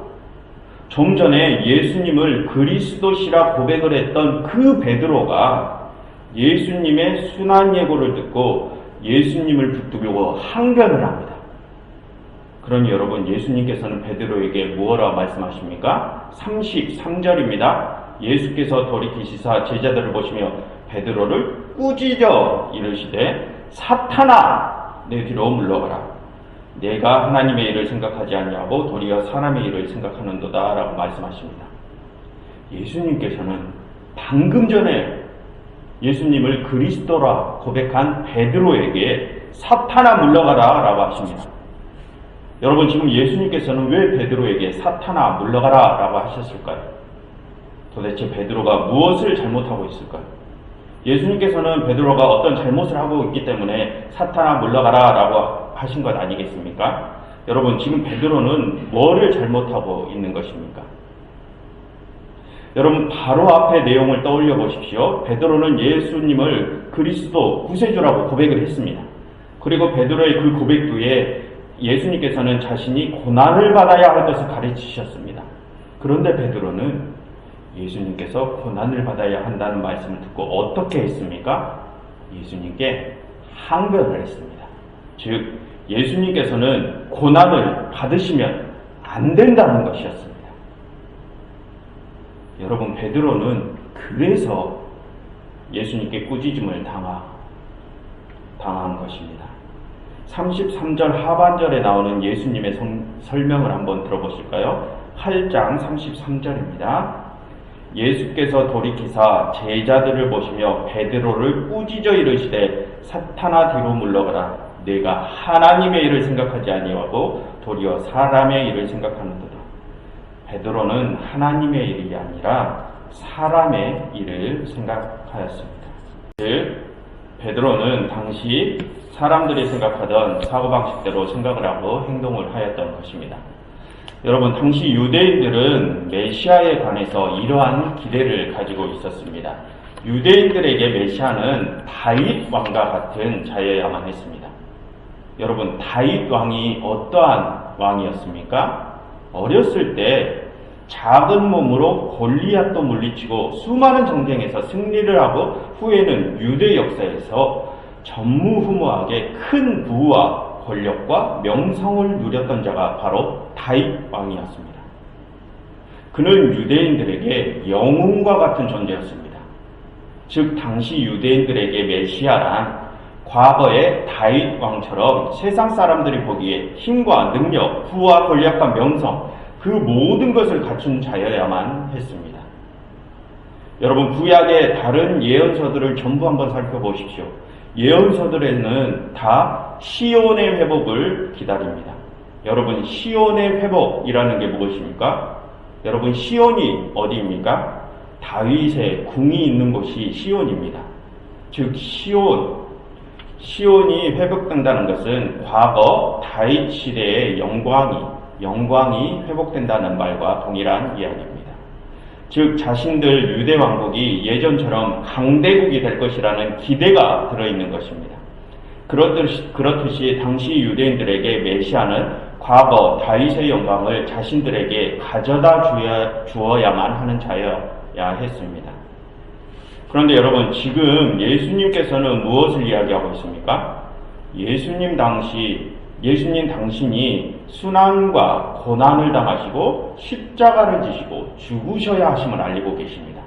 좀 전에 예수님을 그리스도시라 고백을 했던 그 베드로가 예수님의 순환 예고를 듣고 예수님을 붙들고 항변을 합니다. 그러니 여러분, 예수님께서는 베드로에게 무엇라 말씀하십니까? 33절입니다. 예수께서 돌이키시사 제자들을 보시며 베드로를 꾸짖어 이르시되 사탄아 내 뒤로 물러가라. 내가 하나님의 일을 생각하지 아니하고 도리어 사람의 일을 생각하는도다 라고 말씀하십니다. 예수님께서는 방금 전에 예수님을 그리스도라 고백한 베드로에게 사탄아 물러가라 라고 하십니다. 여러분, 지금 예수님께서는 왜 베드로에게 사탄아 물러가라 라고 하셨을까요? 도대체 베드로가 무엇을 잘못하고 있을까요? 예수님께서는 베드로가 어떤 잘못을 하고 있기 때문에 사탄아 물러가라 라고 하신 것 아니겠습니까? 여러분, 지금 베드로는 뭐를 잘못하고 있는 것입니까? 여러분, 바로 앞에 내용을 떠올려 보십시오. 베드로는 예수님을 그리스도 구세주라고 고백을 했습니다. 그리고 베드로의 그 고백 뒤에 예수님께서는 자신이 고난을 받아야 할 것을 가르치셨습니다. 그런데 베드로는 예수님께서 고난을 받아야 한다는 말씀을 듣고 어떻게 했습니까? 예수님께 항변을 했습니다. 즉, 예수님께서는 고난을 받으시면 안 된다는 것이었습니다. 여러분, 베드로는 그래서 예수님께 꾸짖음을 당한 것입니다. 33절 하반절에 나오는 예수님의 설명을 한번 들어보실까요? 8장 33절입니다. 예수께서 돌이키사 제자들을 보시며 베드로를 꾸짖어 이르시되 사탄아 뒤로 물러가라. 내가 하나님의 일을 생각하지 아니하고 도리어 사람의 일을 생각하는도다. 베드로는 하나님의 일이 아니라 사람의 일을 생각하였습니다. 즉, 베드로는 당시 사람들이 생각하던 사고방식대로 생각을 하고 행동을 하였던 것입니다. 여러분, 당시 유대인들은 메시아에 관해서 이러한 기대를 가지고 있었습니다. 유대인들에게 메시아는 다윗 왕과 같은 자여야만 했습니다. 여러분, 다윗 왕이 어떠한 왕이었습니까? 어렸을 때 작은 몸으로 골리앗도 물리치고 수많은 전쟁에서 승리를 하고 후에는 유대 역사에서 전무후무하게 큰 부와 권력과 명성을 누렸던 자가 바로 다윗 왕이었습니다. 그는 유대인들에게 영웅과 같은 존재였습니다. 즉, 당시 유대인들에게 메시아란 과거의 다윗 왕처럼 세상 사람들이 보기에 힘과 능력, 부와 권력과 명성, 그 모든 것을 갖춘 자여야만 했습니다. 여러분, 구약의 다른 예언서들을 전부 한번 살펴보십시오. 예언서들에는 다 시온의 회복을 기다립니다. 여러분, 시온의 회복이라는 게 무엇입니까? 여러분, 시온이 어디입니까? 다윗의 궁이 있는 곳이 시온입니다. 즉, 시온이 회복된다는 것은 과거 다윗 시대의 영광이 회복된다는 말과 동일한 이야기입니다. 즉, 자신들 유대 왕국이 예전처럼 강대국이 될 것이라는 기대가 들어있는 것입니다. 그렇듯이 당시 유대인들에게 메시아는 과거 다윗의 영광을 자신들에게 가져다 주어야만 하는 자여야 했습니다. 그런데 여러분, 지금 예수님께서는 무엇을 이야기하고 있습니까? 예수님 당신이 순환과 고난을 당하시고 십자가를 지시고 죽으셔야 하심을 알리고 계십니다.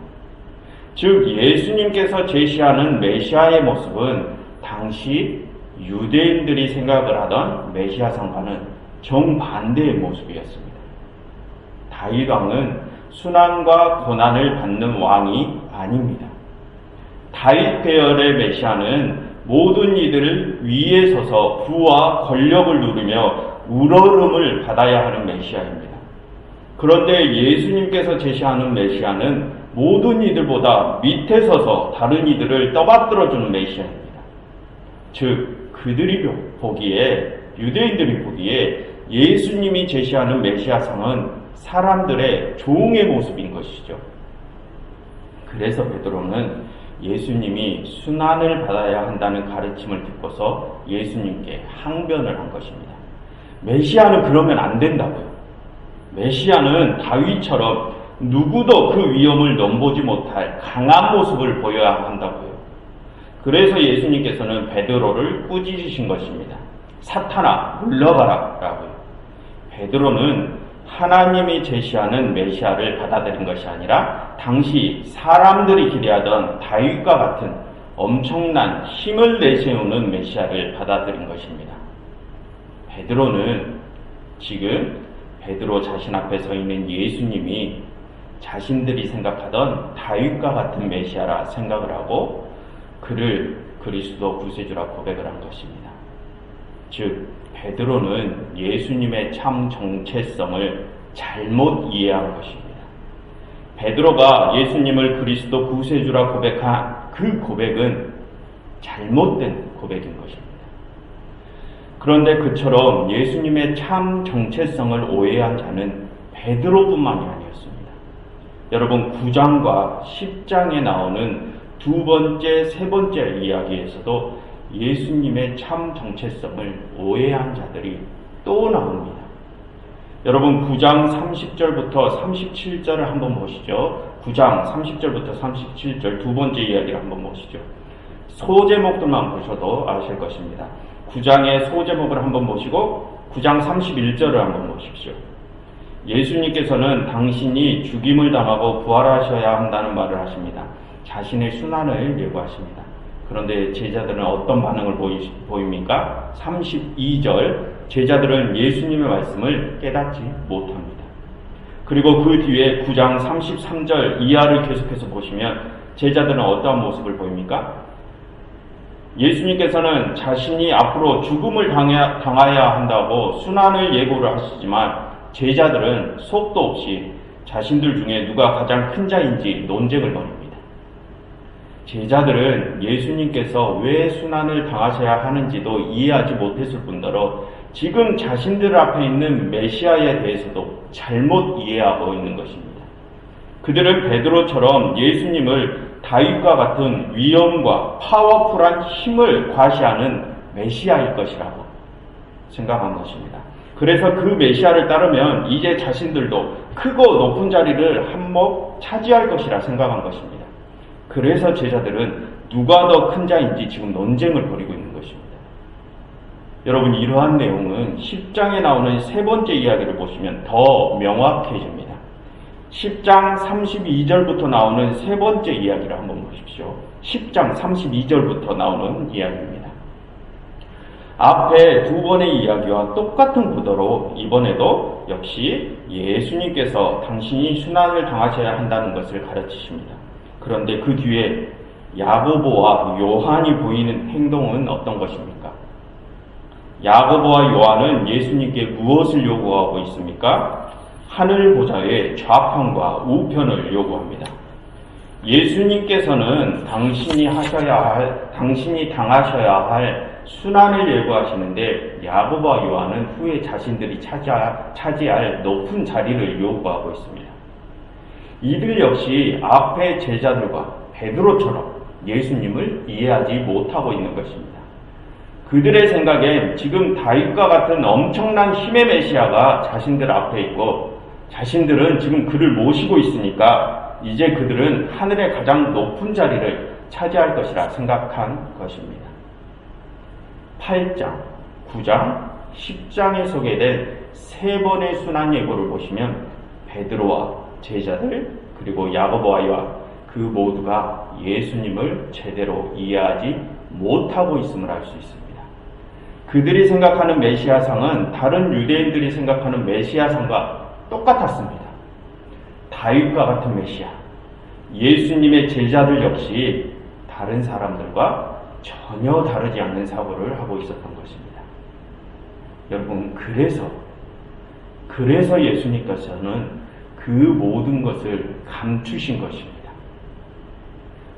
즉, 예수님께서 제시하는 메시아의 모습은 당시 유대인들이 생각을 하던 메시아상과는 정반대의 모습이었습니다. 다윗 왕은 순환과 고난을 받는 왕이 아닙니다. 다윗 계열의 메시아는 모든 이들을 위에 서서 부와 권력을 누리며 우러름을 받아야 하는 메시아입니다. 그런데 예수님께서 제시하는 메시아는 모든 이들보다 밑에 서서 다른 이들을 떠받들어주는 메시아입니다. 즉, 유대인들이 보기에 예수님이 제시하는 메시아상은 사람들의 종의 모습인 것이죠. 그래서 베드로는 예수님이 순환을 받아야 한다는 가르침을 듣고서 예수님께 항변을 한 것입니다. 메시아는 그러면 안 된다고요. 메시아는 다윗처럼 누구도 그 위험을 넘보지 못할 강한 모습을 보여야 한다고요. 그래서 예수님께서는 베드로를 꾸짖으신 것입니다. 사탄아, 물러가라 라고요. 베드로는 하나님이 제시하는 메시아를 받아들인 것이 아니라 당시 사람들이 기대하던 다윗과 같은 엄청난 힘을 내세우는 메시아를 받아들인 것입니다. 베드로는 지금 베드로 자신 앞에 서 있는 예수님이 자신들이 생각하던 다윗과 같은 메시아라 생각을 하고 그를 그리스도 구세주라 고백을 한 것입니다. 즉 베드로는 예수님의 참 정체성을 잘못 이해한 것입니다. 베드로가 예수님을 그리스도 구세주라 고백한 그 고백은 잘못된 고백인 것입니다. 그런데 그처럼 예수님의 참 정체성을 오해한 자는 베드로뿐만이 아니었습니다. 여러분 9장과 10장에 나오는 두 번째, 세 번째 이야기에서도 예수님의 참 정체성을 오해한 자들이 또 나옵니다. 여러분 9장 30절부터 37절을 한번 보시죠. 9장 30절부터 37절 두 번째 이야기를 한번 보시죠. 소제목들만 보셔도 아실 것입니다. 9장의 소제목을 한번 보시고 9장 31절을 한번 보십시오. 예수님께서는 당신이 죽임을 당하고 부활하셔야 한다는 말을 하십니다. 자신의 순환을 예고하십니다. 그런데 제자들은 어떤 반응을 보입니까? 32절 제자들은 예수님의 말씀을 깨닫지 못합니다. 그리고 그 뒤에 9장 33절 이하를 계속해서 보시면 제자들은 어떠한 모습을 보입니까? 예수님께서는 자신이 앞으로 죽음을 당해야 한다고 순환을 예고를 하시지만 제자들은 속도 없이 자신들 중에 누가 가장 큰 자인지 논쟁을 벌입니다. 제자들은 예수님께서 왜 순환을 당하셔야 하는지도 이해하지 못했을 뿐더러 지금 자신들 앞에 있는 메시아에 대해서도 잘못 이해하고 있는 것입니다. 그들은 베드로처럼 예수님을 다윗과 같은 위엄과 파워풀한 힘을 과시하는 메시아일 것이라고 생각한 것입니다. 그래서 그 메시아를 따르면 이제 자신들도 크고 높은 자리를 한몫 차지할 것이라 생각한 것입니다. 그래서 제자들은 누가 더 큰 자인지 지금 논쟁을 벌이고 있는 것입니다. 여러분 이러한 내용은 10장에 나오는 세 번째 이야기를 보시면 더 명확해집니다. 10장 32절부터 나오는 세 번째 이야기를 한번 보십시오. 10장 32절부터 나오는 이야기입니다. 앞에 두 번의 이야기와 똑같은 구도로 이번에도 역시 예수님께서 당신이 순환을 당하셔야 한다는 것을 가르치십니다. 그런데 그 뒤에 야고보와 요한이 보이는 행동은 어떤 것입니까? 야고보와 요한은 예수님께 무엇을 요구하고 있습니까? 하늘 보좌의 좌편과 우편을 요구합니다. 예수님께서는 당신이 당하셔야 할 순환을 예고하시는데 야고보와 요한은 후에 자신들이 차지할 높은 자리를 요구하고 있습니다. 이들 역시 앞의 제자들과 베드로처럼 예수님을 이해하지 못하고 있는 것입니다. 그들의 생각엔 지금 다윗과 같은 엄청난 힘의 메시아가 자신들 앞에 있고 자신들은 지금 그를 모시고 있으니까 이제 그들은 하늘의 가장 높은 자리를 차지할 것이라 생각한 것입니다. 8장, 9장, 10장에 소개된 세 번의 순환 예고를 보시면 베드로와 제자들 그리고 야고보와 요한 그 모두가 예수님을 제대로 이해하지 못하고 있음을 알 수 있습니다. 그들이 생각하는 메시아상은 다른 유대인들이 생각하는 메시아상과 똑같았습니다. 다윗과 같은 메시아, 예수님의 제자들 역시 다른 사람들과 전혀 다르지 않는 사고를 하고 있었던 것입니다. 여러분, 그래서 예수님께서는 그 모든 것을 감추신 것입니다.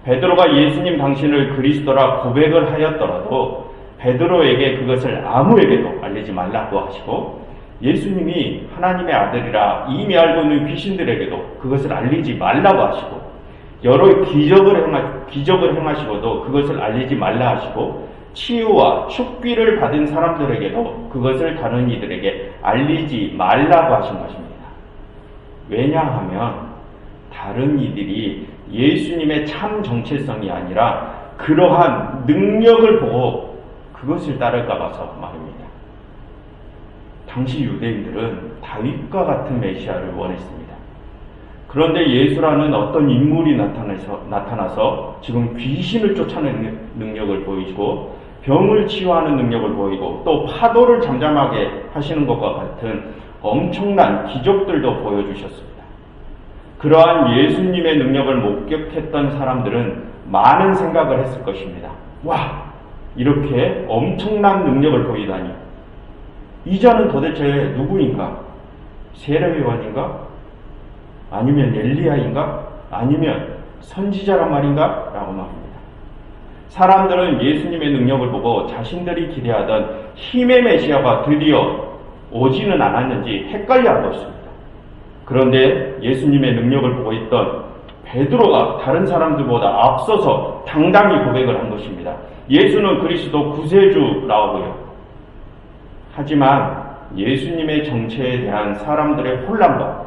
베드로가 예수님 당신을 그리스도라 고백을 하였더라도 베드로에게 그것을 아무에게도 알리지 말라고 하시고 예수님이 하나님의 아들이라 이미 알고 있는 귀신들에게도 그것을 알리지 말라고 하시고 여러 기적을 행하시고도 그것을 알리지 말라 하시고 치유와 축귀를 받은 사람들에게도 그것을 다른 이들에게 알리지 말라고 하신 것입니다. 왜냐하면 다른 이들이 예수님의 참 정체성이 아니라 그러한 능력을 보고 그것을 따를까 봐서 말입니다. 당시 유대인들은 다윗과 같은 메시아를 원했습니다. 그런데 예수라는 어떤 인물이 나타나서 지금 귀신을 쫓아내는 능력을 보이고 병을 치유하는 능력을 보이고 또 파도를 잠잠하게 하시는 것과 같은 엄청난 기적들도 보여주셨습니다. 그러한 예수님의 능력을 목격했던 사람들은 많은 생각을 했을 것입니다. 와, 이렇게 엄청난 능력을 보이다니. 이 자는 도대체 누구인가? 세례요한인가? 아니면 엘리야인가? 아니면 선지자란 말인가? 라고 말합니다. 사람들은 예수님의 능력을 보고 자신들이 기대하던 힘의 메시아가 드디어 오지는 않았는지 헷갈려하고 있습니다. 그런데 예수님의 능력을 보고 있던 베드로가 다른 사람들보다 앞서서 당당히 고백을 한 것입니다. 예수는 그리스도 구세주라고요. 하지만 예수님의 정체에 대한 사람들의 혼란과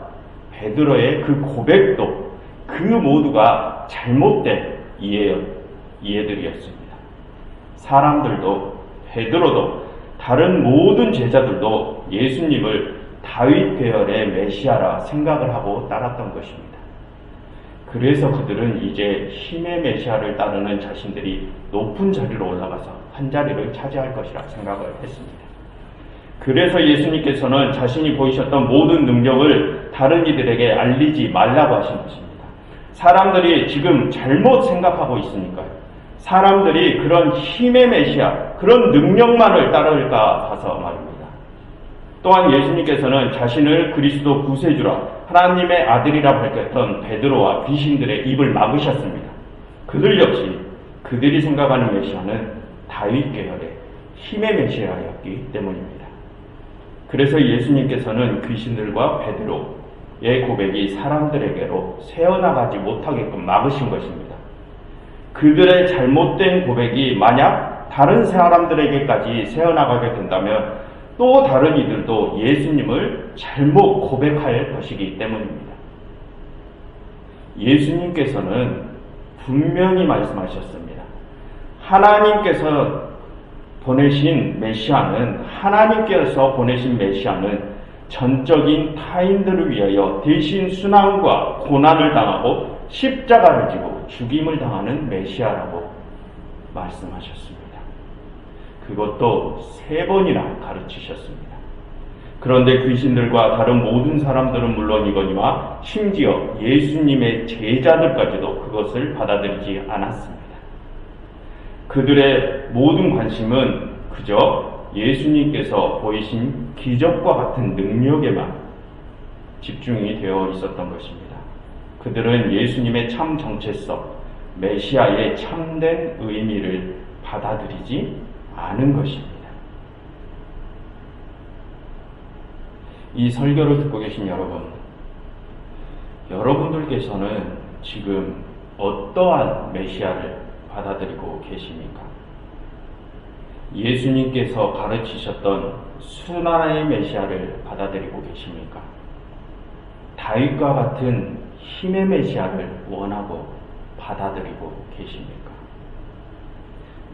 베드로의 그 고백도 그 모두가 잘못된 이해들이었습니다. 사람들도 베드로도 다른 모든 제자들도 예수님을 다윗 계열의 메시아라 생각을 하고 따랐던 것입니다. 그래서 그들은 이제 힘의 메시아를 따르는 자신들이 높은 자리로 올라가서 한 자리를 차지할 것이라 생각을 했습니다. 그래서 예수님께서는 자신이 보이셨던 모든 능력을 다른 이들에게 알리지 말라고 하신 것입니다. 사람들이 지금 잘못 생각하고 있으니까요. 사람들이 그런 힘의 메시아, 그런 능력만을 따를까 봐서 말입니다. 또한 예수님께서는 자신을 그리스도 구세주라 하나님의 아들이라 밝혔던 베드로와 귀신들의 입을 막으셨습니다. 그들 역시 그들이 생각하는 메시아는 다윗 계열의 힘의 메시아였기 때문입니다. 그래서 예수님께서는 귀신들과 베드로의 고백이 사람들에게로 새어나가지 못하게끔 막으신 것입니다. 그들의 잘못된 고백이 만약 다른 사람들에게까지 새어나가게 된다면 또 다른 이들도 예수님을 잘못 고백할 것이기 때문입니다. 예수님께서는 분명히 말씀하셨습니다. 하나님께서 보내신 메시아는 전적인 타인들을 위하여 대신 순환과 고난을 당하고 십자가를 지고 죽임을 당하는 메시아라고 말씀하셨습니다. 그것도 3번이나 가르치셨습니다. 그런데 귀신들과 다른 모든 사람들은 물론이거니와 심지어 예수님의 제자들까지도 그것을 받아들이지 않았습니다. 그들의 모든 관심은 그저 예수님께서 보이신 기적과 같은 능력에만 집중이 되어 있었던 것입니다. 그들은 예수님의 참 정체성, 메시아의 참된 의미를 받아들이지 않은 것입니다. 이 설교를 듣고 계신 여러분들께서는 지금 어떠한 메시아를 받아들이고 계십니까? 예수님께서 가르치셨던 순환의 메시아를 받아들이고 계십니까? 다윗과 같은 힘의 메시아를 원하고 받아들이고 계십니까?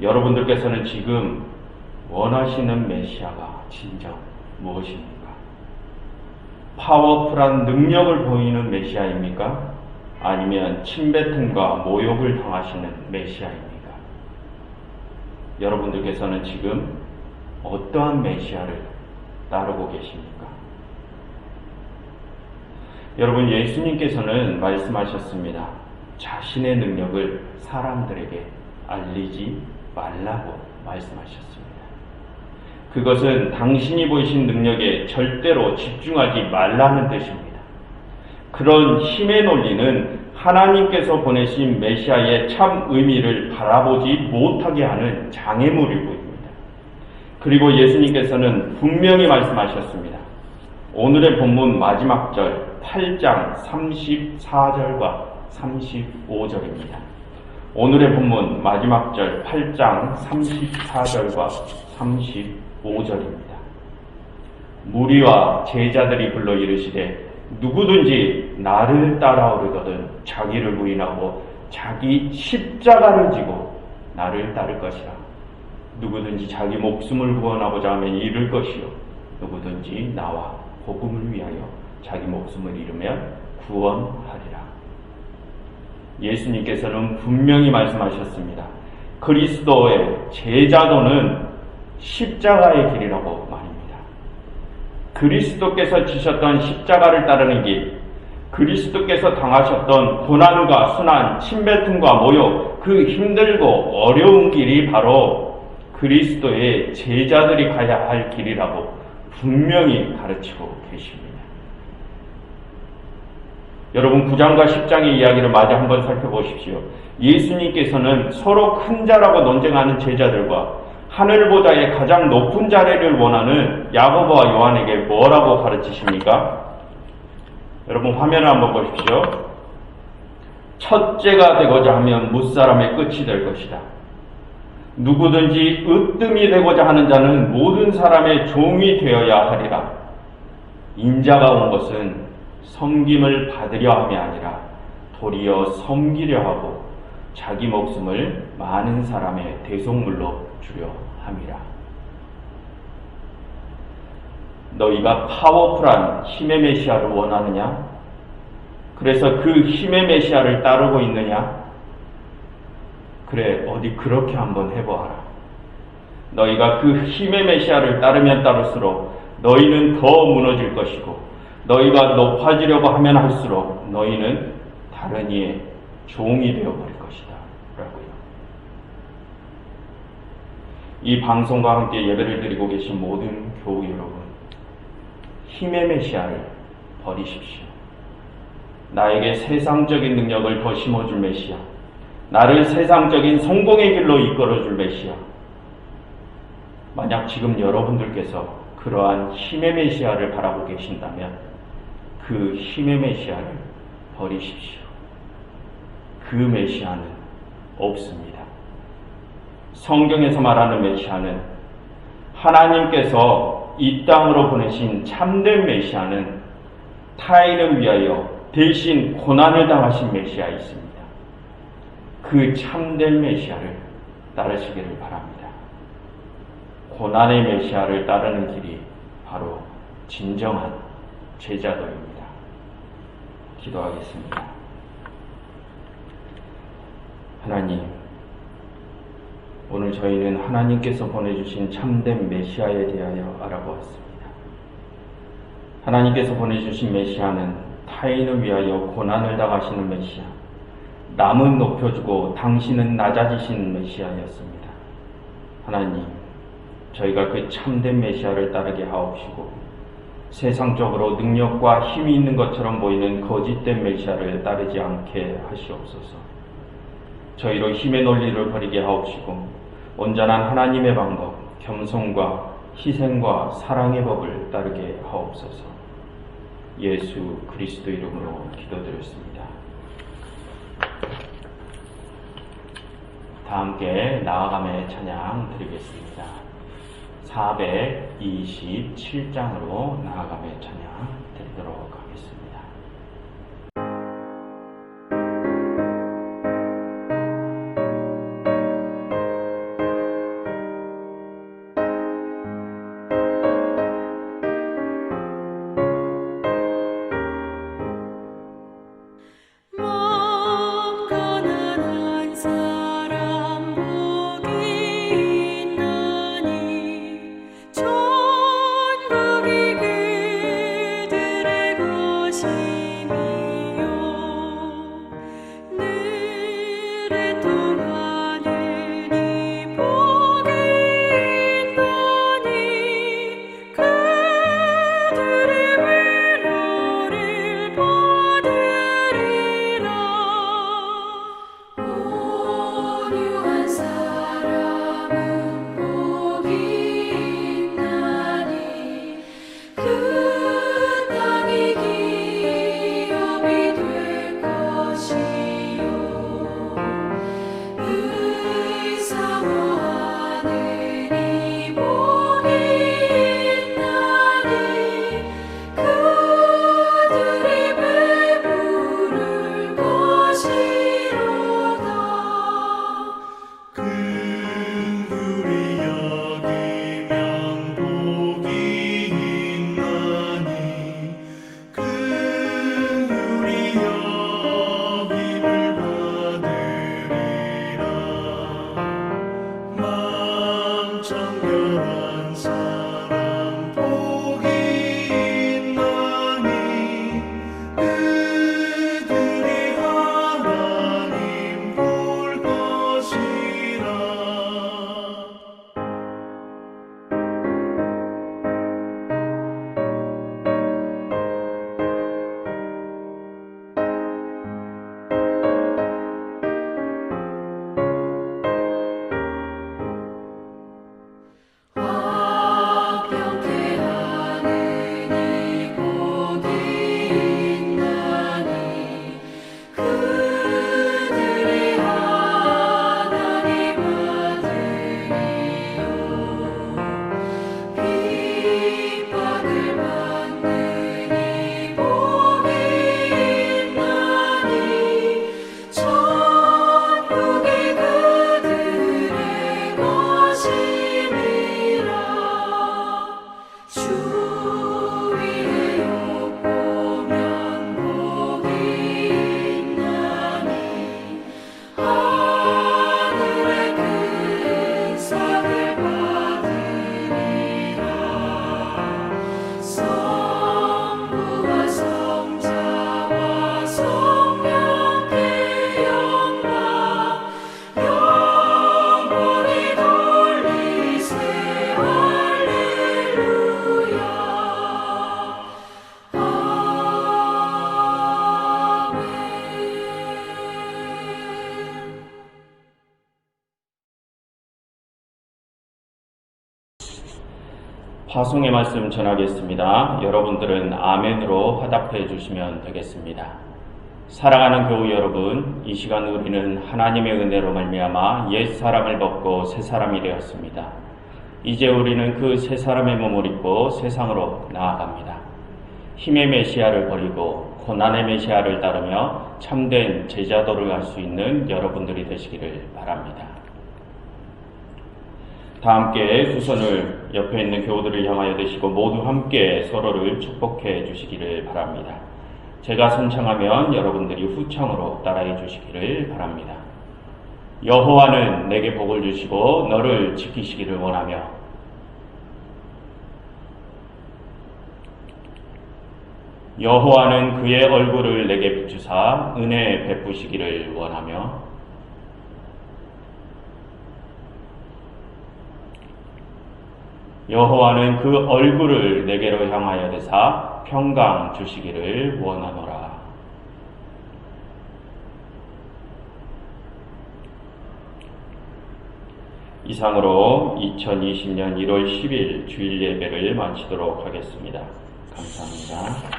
여러분들께서는 지금 원하시는 메시아가 진정 무엇입니까? 파워풀한 능력을 보이는 메시아입니까? 아니면 침뱉음과 모욕을 당하시는 메시아입니까? 여러분들께서는 지금 어떠한 메시아를 따르고 계십니까? 여러분, 예수님께서는 말씀하셨습니다. 자신의 능력을 사람들에게 알리지 말라고 말씀하셨습니다. 그것은 당신이 보이신 능력에 절대로 집중하지 말라는 뜻입니다. 그런 힘의 논리는 하나님께서 보내신 메시아의 참 의미를 바라보지 못하게 하는 장애물이고입니다. 그리고 예수님께서는 분명히 말씀하셨습니다. 오늘의 본문 마지막 절 8장 34절과 35절입니다. 오늘의 본문 마지막 절 8장 34절과 35절입니다. 무리와 제자들이 불러 이르시되 누구든지 나를 따라오려거든 자기를 부인하고 자기 십자가를 지고 나를 따를 것이라. 누구든지 자기 목숨을 구원하고자 하면 잃을 것이요 누구든지 나와 복음을 위하여 자기 목숨을 잃으면 구원하리라. 예수님께서는 분명히 말씀하셨습니다. 그리스도의 제자도는 십자가의 길이라고 말입니다. 그리스도께서 지셨던 십자가를 따르는 길, 그리스도께서 당하셨던 고난과 순환, 침뱉음과 모욕, 그 힘들고 어려운 길이 바로 그리스도의 제자들이 가야 할 길이라고 분명히 가르치고 계십니다. 여러분 9장과 10장의 이야기를 마저 한번 살펴보십시오. 예수님께서는 서로 큰 자라고 논쟁하는 제자들과 하늘보다의 가장 높은 자리를 원하는 야고보와 요한에게 뭐라고 가르치십니까? 여러분 화면을 한번 보십시오. 첫째가 되고자 하면 무사람의 끝이 될 것이다. 누구든지 으뜸이 되고자 하는 자는 모든 사람의 종이 되어야 하리라. 인자가 온 것은 섬김을 받으려 함이 아니라 도리어 섬기려 하고 자기 목숨을 많은 사람의 대속물로 주려 함이라. 너희가 파워풀한 힘의 메시아를 원하느냐? 그래서 그 힘의 메시아를 따르고 있느냐? 그래, 어디 그렇게 한번 해보아라. 너희가 그 힘의 메시아를 따르면 따를수록 너희는 더 무너질 것이고 너희가 높아지려고 하면 할수록 너희는 다른 이의 종이 되어버릴 것이다 라고요. 이 방송과 함께 예배를 드리고 계신 모든 교우 여러분, 힘의 메시아를 버리십시오. 나에게 세상적인 능력을 더 심어줄 메시아, 나를 세상적인 성공의 길로 이끌어줄 메시아, 만약 지금 여러분들께서 그러한 힘의 메시아를 바라고 계신다면 그 힘의 메시아를 버리십시오. 그 메시아는 없습니다. 성경에서 말하는 메시아는 하나님께서 이 땅으로 보내신 참된 메시아는 타인을 위하여 대신 고난을 당하신 메시아 있습니다. 그 참된 메시아를 따르시기를 바랍니다. 고난의 메시아를 따르는 길이 바로 진정한 제자도입니다. 기도하겠습니다. 하나님, 오늘 저희는 하나님께서 보내주신 참된 메시아에 대하여 알아보았습니다. 하나님께서 보내주신 메시아는 타인을 위하여 고난을 당하시는 메시아, 남은 높여주고 당신은 낮아지시는 메시아였습니다. 하나님, 저희가 그 참된 메시아를 따르게 하옵시고 세상적으로 능력과 힘이 있는 것처럼 보이는 거짓된 메시아를 따르지 않게 하시옵소서. 저희로 힘의 논리를 버리게 하옵시고 온전한 하나님의 방법, 겸손과 희생과 사랑의 법을 따르게 하옵소서. 예수 그리스도 이름으로 기도드렸습니다. 다 함께 나아감의 찬양 드리겠습니다. 427장으로 나아감의 찬양 드리도록 하겠습니다. 전국이 그대 화송의 말씀 전하겠습니다. 여러분들은 아멘으로 화답해 주시면 되겠습니다. 사랑하는 교우 여러분, 이 시간 우리는 하나님의 은혜로 말미암아 옛 사람을 벗고 새 사람이 되었습니다. 이제 우리는 그 새 사람의 몸을 입고 세상으로 나아갑니다. 힘의 메시아를 버리고 고난의 메시아를 따르며 참된 제자도를 갈 수 있는 여러분들이 되시기를 바랍니다. 다 함께 두 손을 옆에 있는 교우들을 향하여 드시고 모두 함께 서로를 축복해 주시기를 바랍니다. 제가 선창하면 여러분들이 후창으로 따라해 주시기를 바랍니다. 여호와는 내게 복을 주시고 너를 지키시기를 원하며 여호와는 그의 얼굴을 내게 비추사 은혜 베푸시기를 원하며 여호와는 그 얼굴을 내게로 향하여 대사 평강 주시기를 원하노라. 이상으로 2020년 1월 10일 주일 예배를 마치도록 하겠습니다. 감사합니다.